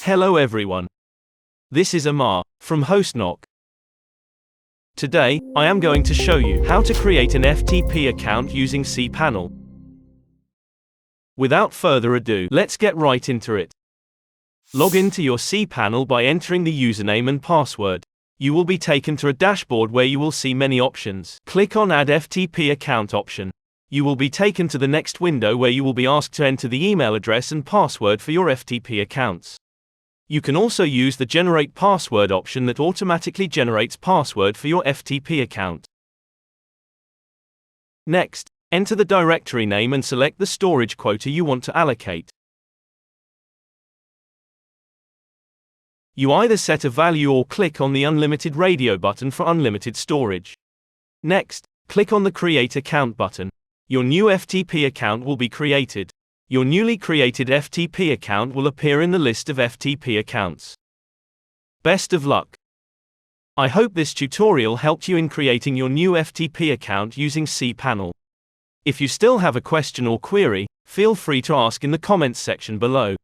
Hello everyone. This is Amar from HostNock. Today, I am going to show you how to create an FTP account using cPanel. Without further ado, let's get right into it. Log into your cPanel by entering the username and password. You will be taken to a dashboard where you will see many options. Click on Add FTP Account option. You will be taken to the next window where you will be asked to enter the email address and password for your FTP accounts. You can also use the Generate Password option that automatically generates password for your FTP account. Next, enter the directory name and select the storage quota you want to allocate. You either set a value or click on the Unlimited Radio button for unlimited storage. Next, click on the Create Account button. Your new FTP account will be created. Your newly created FTP account will appear in the list of FTP accounts. Best of luck! I hope this tutorial helped you in creating your new FTP account using cPanel. If you still have a question or query, feel free to ask in the comments section below.